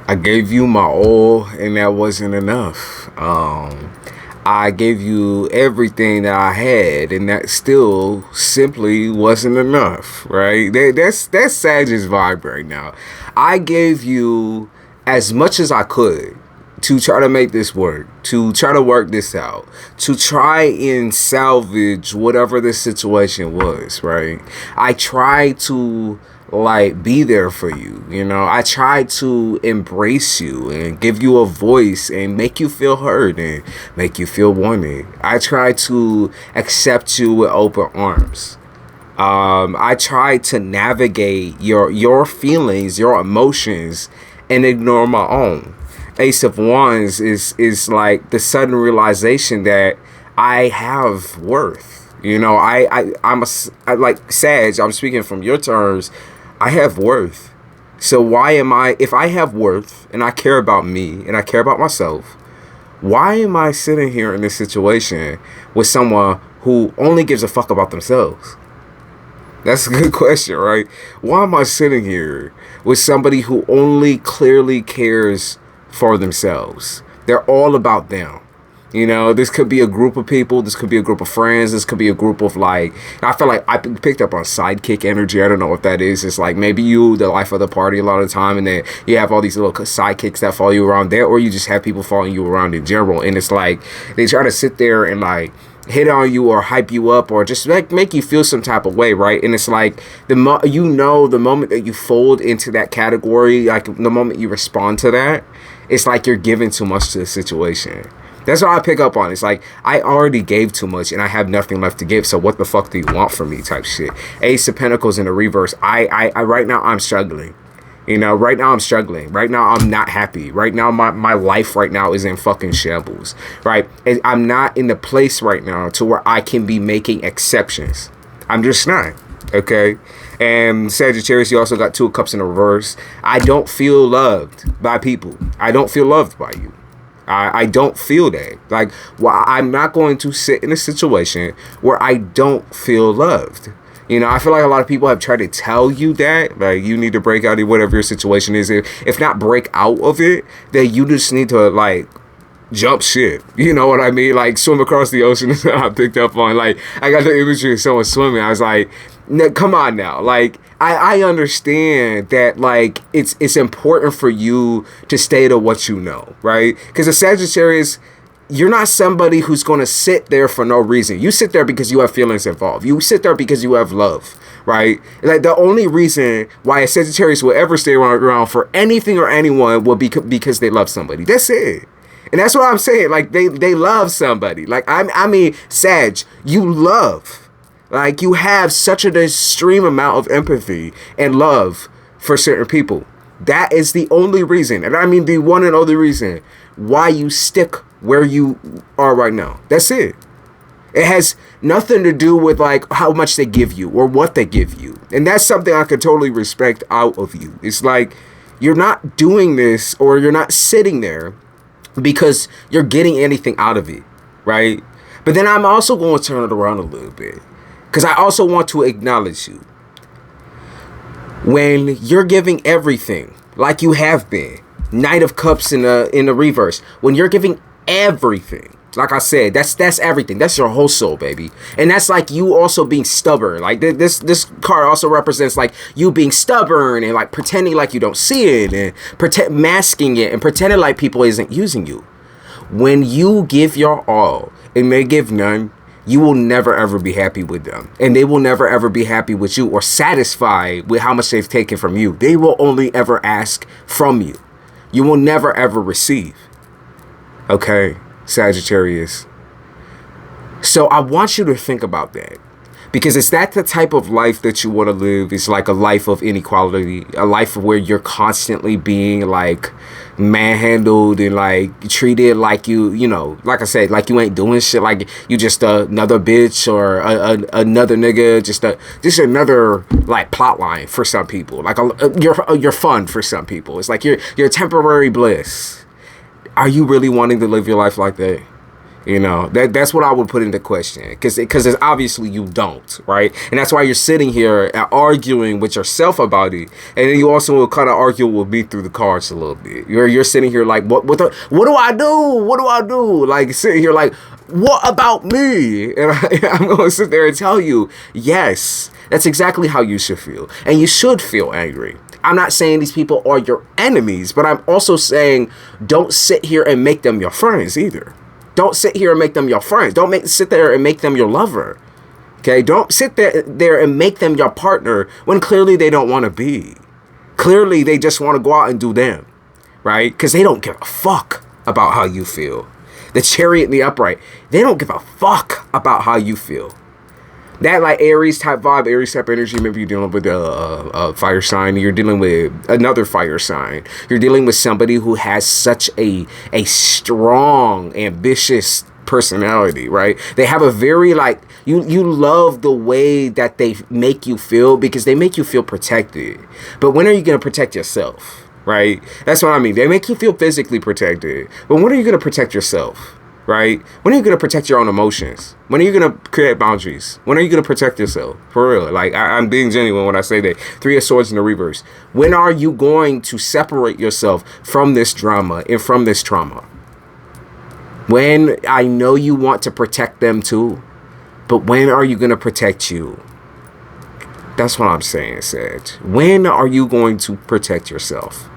I gave you my all, and that wasn't enough. I gave you everything that I had, and that still simply wasn't enough, right? That's Sag's vibe right now. I gave you as much as I could to try to make this work, to try to work this out, to try and salvage whatever the situation was, right? I tried to like be there for you, you know. I tried to embrace you and give you a voice and make you feel heard and make you feel wanted. I tried to accept you with open arms. I tried to navigate your feelings, your emotions, and ignore my own. Ace of Wands is like the sudden realization that I have worth. You know, I like Sag. I'm speaking from your terms. I have worth. So why am I? If I have worth and I care about me and I care about myself, why am I sitting here in this situation with someone who only gives a fuck about themselves? That's a good question, right? Why am I sitting here with somebody who only clearly cares for themselves? They're all about them. You know, this could be a group of people. This could be a group of friends. This could be a group of like, I feel like I picked up on sidekick energy. I don't know what that is. It's like maybe you, the life of the party a lot of the time. And then you have all these little sidekicks that follow you around there. Or you just have people following you around in general. And it's like, they try to sit there and like hit on you or hype you up or just like make you feel some type of way, right? And it's like the moment that you fold into that category, like the moment you respond to that, it's like you're giving too much to the situation. That's what I pick up on. It's like, I already gave too much and I have nothing left to give. So what the fuck do you want from me type shit? Ace of Pentacles in the reverse. I right now I'm struggling. You know, right now I'm struggling. Right now I'm not happy. Right now my life right now is in fucking shambles. Right? And I'm not in the place right now to where I can be making exceptions. I'm just not. Okay? And Sagittarius, you also got Two of Cups in the reverse. I don't feel loved by people. I don't feel loved by you. I don't feel that. Like, well, I'm not going to sit in a situation where I don't feel loved. You know, I feel like a lot of people have tried to tell you that, like, you need to break out of whatever your situation is. If not break out of it, then you just need to, like, jump ship. You know what I mean? Like, swim across the ocean is what I picked up on. Like, I got the imagery of someone swimming. I was like, come on now. Like, I understand that, like, it's important for you to stay to what you know, right? Because a Sagittarius, you're not somebody who's going to sit there for no reason. You sit there because you have feelings involved. You sit there because you have love, right? Like, the only reason why a Sagittarius will ever stay around for anything or anyone will be because they love somebody. That's it. And that's what I'm saying. Like, they love somebody. Like, I mean, Sag, you love. Like, you have such an extreme amount of empathy and love for certain people. That is the only reason, and I mean the one and only reason, why you stick where you are right now. That's it. It has nothing to do with, like, how much they give you or what they give you. And that's something I could totally respect out of you. It's like, you're not doing this or you're not sitting there because you're getting anything out of it, right? But then I'm also going to turn it around a little bit. Because I also want to acknowledge you. When you're giving everything, like you have been, Knight of Cups in the reverse, when you're giving everything, like I said, that's everything. That's your whole soul, baby. And that's like you also being stubborn. Like this card also represents like you being stubborn and like pretending like you don't see it and masking it and pretending like people isn't using you. When you give your all and they give none, you will never ever be happy with them. And they will never ever be happy with you or satisfied with how much they've taken from you. They will only ever ask from you. You will never ever receive. Okay, Sagittarius. So I want you to think about that. Because is that the type of life that you want to live? It's like a life of inequality, a life where you're constantly being like manhandled and like treated like you know, like I said, like you ain't doing shit, like you just another bitch or another nigga, just another like plot line for some people. Like you're fun for some people. It's like you're temporary bliss. Are you really wanting to live your life like that? You know, that's what I would put into question, because it's obviously you don't, right? And that's why you're sitting here and arguing with yourself about it, and then you also will kind of argue with me through the cards a little bit. You're sitting here like, what do I do? What do I do? Like sitting here like, what about me? And I'm going to sit there and tell you, yes, that's exactly how you should feel, and you should feel angry. I'm not saying these people are your enemies, but I'm also saying don't sit here and make them your friends either. Don't sit here and make them your friends. Don't sit there and make them your lover. Okay? Don't sit there and make them your partner when clearly they don't want to be. Clearly they just want to go out and do them. Right? Because they don't give a fuck about how you feel. The Chariot and the Upright, they don't give a fuck about how you feel. That like Aries type vibe, Aries type energy. Maybe you're dealing with a fire sign. You're dealing with another fire sign. You're dealing with somebody who has such a strong, ambitious personality, right? They have a very like, you love the way that they make you feel, because they make you feel protected. But when are you going to protect yourself, right? That's what I mean. They make you feel physically protected. But when are you going to protect yourself? Right? When are you going to protect your own emotions? When are you going to create boundaries? When are you going to protect yourself? For real. Like, I'm being genuine when I say that. 3 of Swords in the reverse. When are you going to separate yourself from this drama and from this trauma? When I know you want to protect them too, but when are you going to protect you? That's what I'm saying, Sag. When are you going to protect yourself?